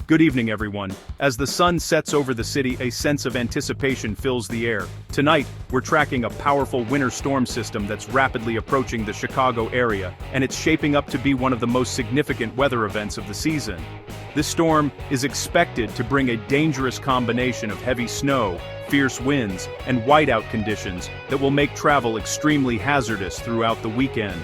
Good evening, everyone. As the sun sets over the city, a sense of anticipation fills the air. Tonight, we're tracking a powerful winter storm system that's rapidly approaching the Chicago area, and it's shaping up to be one of the most significant weather events of the season. This storm is expected to bring a dangerous combination of heavy snow, fierce winds, and whiteout conditions that will make travel extremely hazardous throughout the weekend.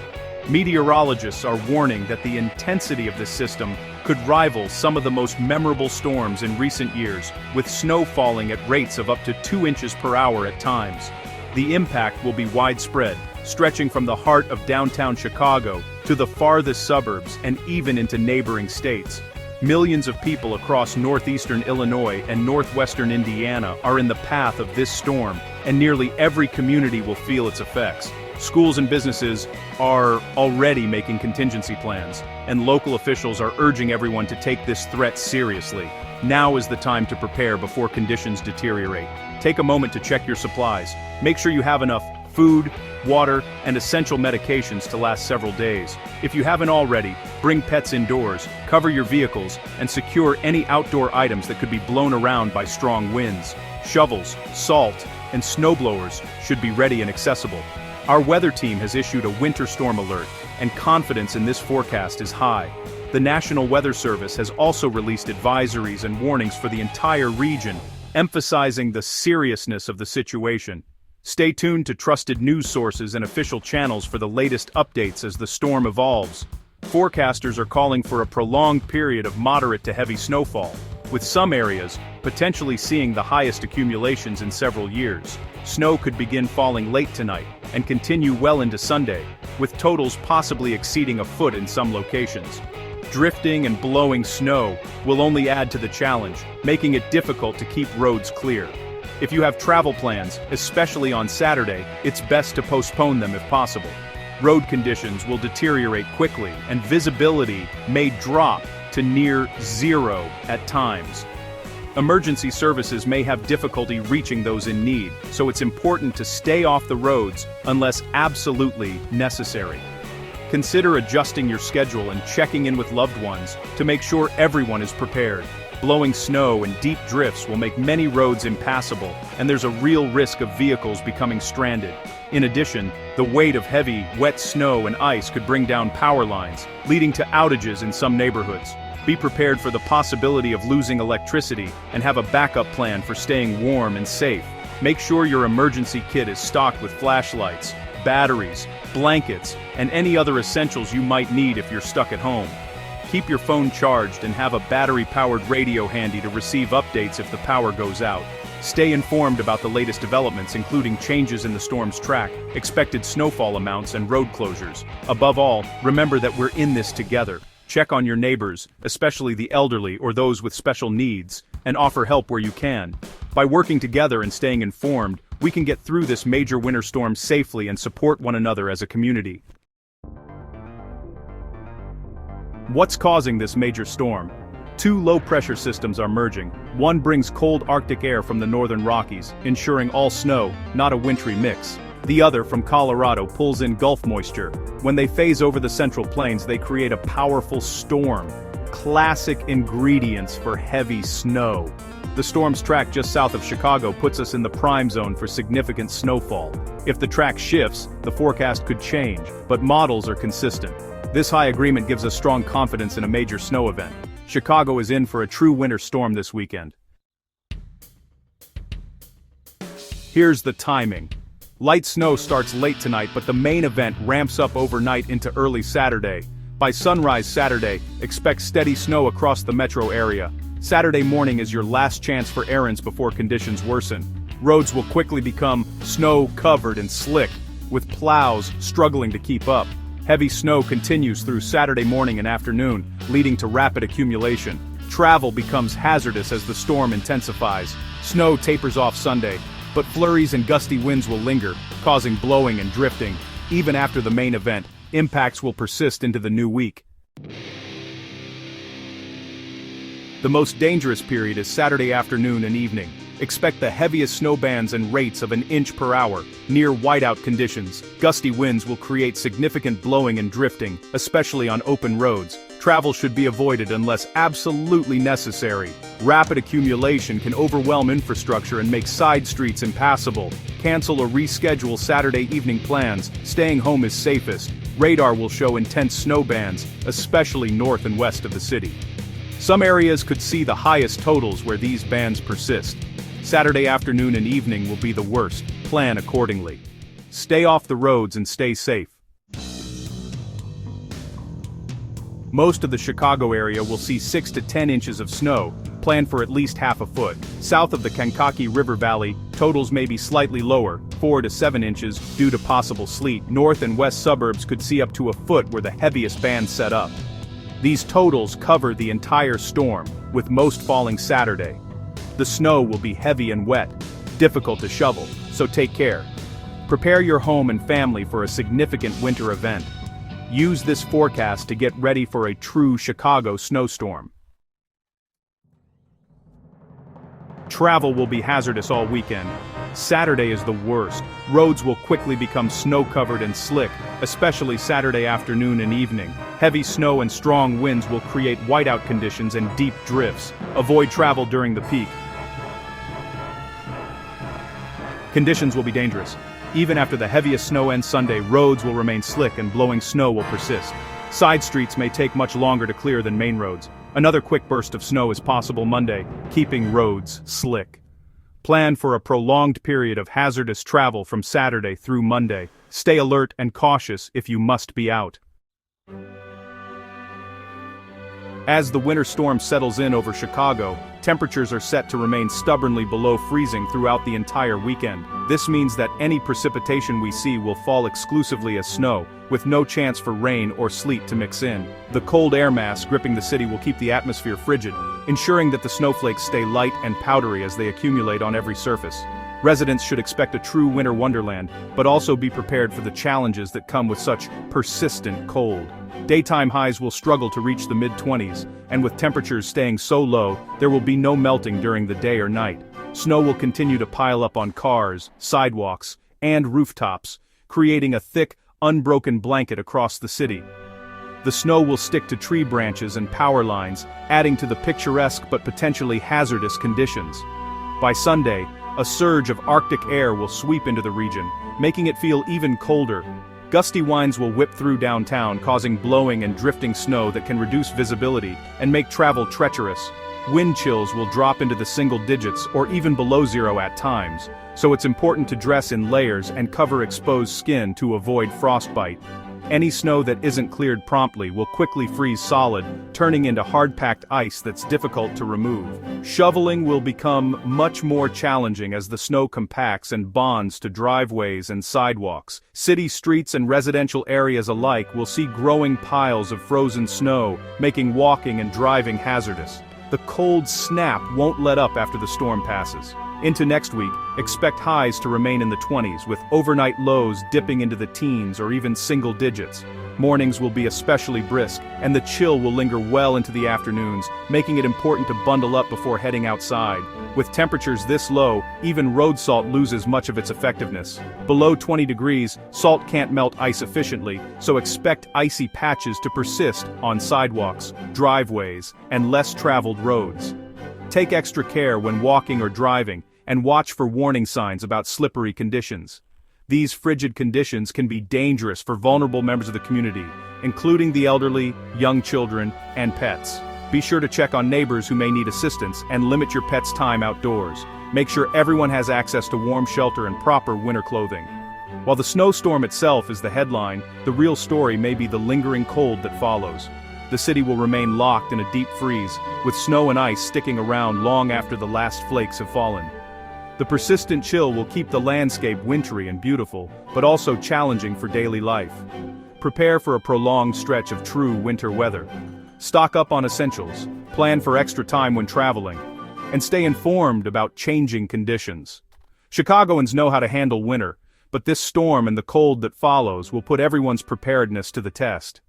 Meteorologists are warning that the intensity of this system could rival some of the most memorable storms in recent years, with snow falling at rates of up to 2 inches per hour at times. The impact will be widespread, stretching from the heart of downtown Chicago to the farthest suburbs and even into neighboring states. Millions of people across northeastern Illinois and northwestern Indiana are in the path of this storm, and nearly every community will feel its effects. Schools and businesses are already making contingency plans, and local officials are urging everyone to take this threat seriously. Now is the time to prepare before conditions deteriorate. Take a moment to check your supplies. Make sure you have enough food, water, and essential medications to last several days. If you haven't already, bring pets indoors, cover your vehicles, and secure any outdoor items that could be blown around by strong winds. Shovels, salt, and snowblowers should be ready and accessible. Our weather team has issued a winter storm alert, and confidence in this forecast is high. The National Weather Service has also released advisories and warnings for the entire region, emphasizing the seriousness of the situation. Stay tuned to trusted news sources and official channels for the latest updates as the storm evolves. Forecasters are calling for a prolonged period of moderate to heavy snowfall, with some areas potentially seeing the highest accumulations in several years. Snow could begin falling late tonight and continue well into Sunday, with totals possibly exceeding a foot in some locations. Drifting and blowing snow will only add to the challenge, making it difficult to keep roads clear. If you have travel plans, especially on Saturday, it's best to postpone them if possible. Road conditions will deteriorate quickly, and visibility may drop to near zero at times. Emergency services may have difficulty reaching those in need, so it's important to stay off the roads unless absolutely necessary. Consider adjusting your schedule and checking in with loved ones to make sure everyone is prepared. Blowing snow and deep drifts will make many roads impassable, and there's a real risk of vehicles becoming stranded. In addition, the weight of heavy, wet snow and ice could bring down power lines, leading to outages in some neighborhoods. Be prepared for the possibility of losing electricity and have a backup plan for staying warm and safe. Make sure your emergency kit is stocked with flashlights, batteries, blankets, and any other essentials you might need if you're stuck at home. Keep your phone charged and have a battery-powered radio handy to receive updates if the power goes out. Stay informed about the latest developments, including changes in the storm's track, expected snowfall amounts, and road closures. Above all, remember that we're in this together. Check on your neighbors, especially the elderly or those with special needs, and offer help where you can. By working together and staying informed, we can get through this major winter storm safely and support one another as a community. What's causing this major storm? 2 low-pressure systems are merging. One brings cold Arctic air from the northern Rockies, ensuring all snow, not a wintry mix. The other, from Colorado, pulls in Gulf moisture. When they phase over the Central Plains, they create a powerful storm. Classic ingredients for heavy snow. The storm's track just south of Chicago puts us in the prime zone for significant snowfall. If the track shifts, the forecast could change, but models are consistent. This high agreement gives us strong confidence in a major snow event. Chicago is in for a true winter storm this weekend. Here's the timing. Light snow starts late tonight, but the main event ramps up overnight into early Saturday. By sunrise Saturday, expect steady snow across the metro area. Saturday morning is your last chance for errands before conditions worsen. Roads will quickly become snow-covered and slick, with plows struggling to keep up. Heavy snow continues through Saturday morning and afternoon, leading to rapid accumulation. Travel becomes hazardous as the storm intensifies. Snow tapers off Sunday, but flurries and gusty winds will linger, causing blowing and drifting. Even after the main event, impacts will persist into the new week. The most dangerous period is Saturday afternoon and evening. Expect the heaviest snow bands and rates of 1 inch per hour, near whiteout conditions. Gusty winds will create significant blowing and drifting, especially on open roads. travel should be avoided unless absolutely necessary. Rapid accumulation can overwhelm infrastructure and make side streets impassable. Cancel or reschedule Saturday evening plans. Staying home is safest. Radar will show intense snow bands, especially north and west of the city. Some areas could see the highest totals where these bands persist. Saturday afternoon and evening will be the worst. Plan accordingly. Stay off the roads and stay safe. Most of the Chicago area will see 6 to 10 inches of snow. Plan for at least half a foot. South of the Kankakee River Valley, totals may be slightly lower, 4 to 7 inches, due to possible sleet. North and west suburbs could see up to a foot where the heaviest bands set up. These totals cover the entire storm, with most falling Saturday. The snow will be heavy and wet, difficult to shovel, so take care. Prepare your home and family for a significant winter event. Use this forecast to get ready for a true Chicago snowstorm. Travel will be hazardous all weekend. Saturday is the worst. Roads will quickly become snow-covered and slick, especially Saturday afternoon and evening. Heavy snow and strong winds will create whiteout conditions and deep drifts. Avoid travel during the peak. Conditions will be dangerous. Even after the heaviest snow ends Sunday, roads will remain slick and blowing snow will persist. Side streets may take much longer to clear than main roads. Another quick burst of snow is possible Monday, keeping roads slick. Plan for a prolonged period of hazardous travel from Saturday through Monday. Stay alert and cautious if you must be out. As the winter storm settles in over Chicago, temperatures are set to remain stubbornly below freezing throughout the entire weekend. This means that any precipitation we see will fall exclusively as snow, with no chance for rain or sleet to mix in. The cold air mass gripping the city will keep the atmosphere frigid, ensuring that the snowflakes stay light and powdery as they accumulate on every surface. Residents should expect a true winter wonderland, but also be prepared for the challenges that come with such persistent cold. Daytime highs will struggle to reach the mid-20s, and with temperatures staying so low, there will be no melting during the day or night. Snow will continue to pile up on cars, sidewalks, and rooftops, creating a thick, unbroken blanket across the city. The snow will stick to tree branches and power lines, adding to the picturesque but potentially hazardous conditions. By Sunday, a surge of Arctic air will sweep into the region, making it feel even colder. Gusty winds will whip through downtown, causing blowing and drifting snow that can reduce visibility and make travel treacherous. Wind chills will drop into the single digits or even below zero at times, so it's important to dress in layers and cover exposed skin to avoid frostbite. Any snow that isn't cleared promptly will quickly freeze solid, turning into hard-packed ice that's difficult to remove. Shoveling will become much more challenging as the snow compacts and bonds to driveways and sidewalks. City streets and residential areas alike will see growing piles of frozen snow, making walking and driving hazardous. The cold snap won't let up after the storm passes. Into next week, expect highs to remain in the 20s, with overnight lows dipping into the teens or even single digits. Mornings will be especially brisk, and the chill will linger well into the afternoons, making it important to bundle up before heading outside. With temperatures this low, even road salt loses much of its effectiveness. Below 20 degrees, salt can't melt ice efficiently, so expect icy patches to persist on sidewalks, driveways, and less traveled roads. Take extra care when walking or driving, and watch for warning signs about slippery conditions. These frigid conditions can be dangerous for vulnerable members of the community, including the elderly, young children, and pets. Be sure to check on neighbors who may need assistance and limit your pet's time outdoors. Make sure everyone has access to warm shelter and proper winter clothing. While the snowstorm itself is the headline, the real story may be the lingering cold that follows. The city will remain locked in a deep freeze, with snow and ice sticking around long after the last flakes have fallen. The persistent chill will keep the landscape wintry and beautiful, but also challenging for daily life. Prepare for a prolonged stretch of true winter weather. Stock up on essentials, plan for extra time when traveling, and stay informed about changing conditions. Chicagoans know how to handle winter, but this storm and the cold that follows will put everyone's preparedness to the test.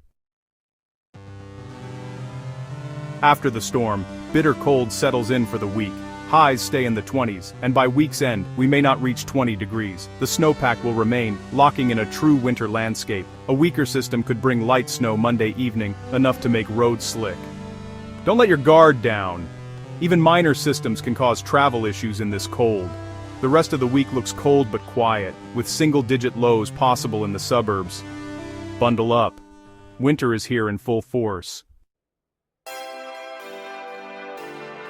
After the storm, bitter cold settles in for the week. Highs stay in the 20s, and by week's end, we may not reach 20 degrees. The snowpack will remain, locking in a true winter landscape. A weaker system could bring light snow Monday evening, enough to make roads slick. Don't let your guard down. Even minor systems can cause travel issues in this cold. The rest of the week looks cold but quiet, with single-digit lows possible in the suburbs. Bundle up. Winter is here in full force.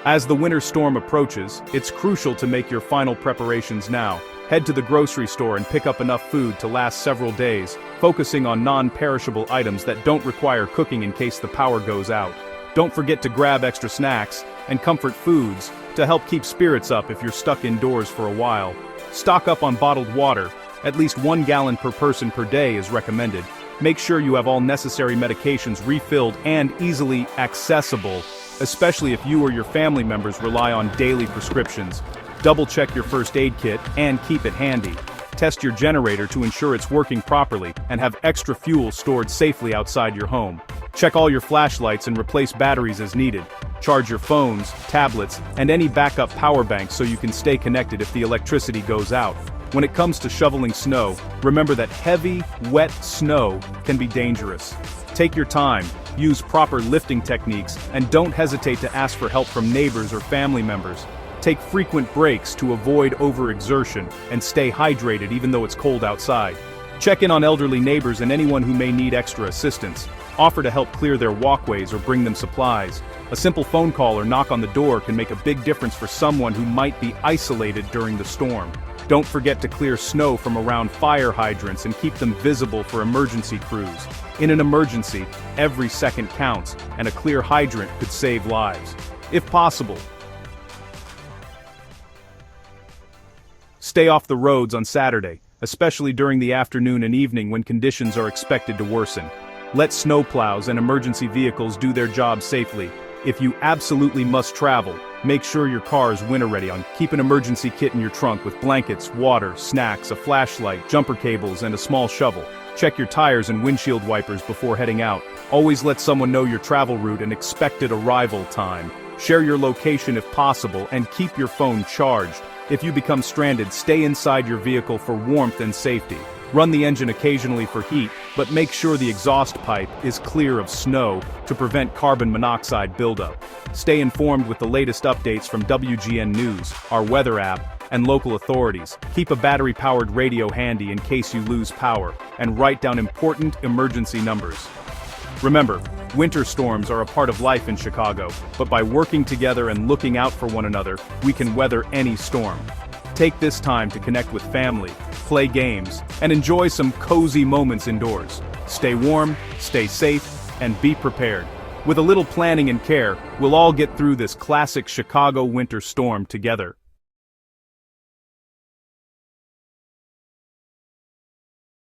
As the winter storm approaches, it's crucial to make your final preparations now. Head to the grocery store and pick up enough food to last several days, focusing on non-perishable items that don't require cooking in case the power goes out. Don't forget to grab extra snacks and comfort foods to help keep spirits up if you're stuck indoors for a while. Stock up on bottled water. At least 1 gallon per person per day is recommended. Make sure you have all necessary medications refilled and easily accessible, especially if you or your family members rely on daily prescriptions. Double-check your first aid kit and keep it handy. Test your generator to ensure it's working properly and have extra fuel stored safely outside your home. Check all your flashlights and replace batteries as needed. Charge your phones, tablets, and any backup power banks so you can stay connected if the electricity goes out. When it comes to shoveling snow, remember that heavy, wet snow can be dangerous. Take your time, use proper lifting techniques, and don't hesitate to ask for help from neighbors or family members. Take frequent breaks to avoid overexertion and stay hydrated even though it's cold outside. Check in on elderly neighbors and anyone who may need extra assistance. Offer to help clear their walkways or bring them supplies. A simple phone call or knock on the door can make a big difference for someone who might be isolated during the storm. Don't forget to clear snow from around fire hydrants and keep them visible for emergency crews. In an emergency, every second counts, and a clear hydrant could save lives. If possible, stay off the roads on Saturday, especially during the afternoon and evening when conditions are expected to worsen. Let snowplows and emergency vehicles do their job safely. If you absolutely must travel, make sure your car is winter ready. Keep an emergency kit in your trunk with blankets, water, snacks, a flashlight, jumper cables, and a small shovel. Check your tires and windshield wipers before heading out. Always let someone know your travel route and expected arrival time. Share your location if possible and keep your phone charged. If you become stranded, stay inside your vehicle for warmth and safety. Run the engine occasionally for heat, but make sure the exhaust pipe is clear of snow to prevent carbon monoxide buildup. Stay informed with the latest updates from WGN News, our weather app, and local authorities. Keep a battery-powered radio handy in case you lose power, and write down important emergency numbers. Remember, winter storms are a part of life in Chicago, but by working together and looking out for one another, we can weather any storm. Take this time to connect with family, play games, and enjoy some cozy moments indoors. Stay warm, stay safe, and be prepared. With a little planning and care, we'll all get through this classic Chicago winter storm together.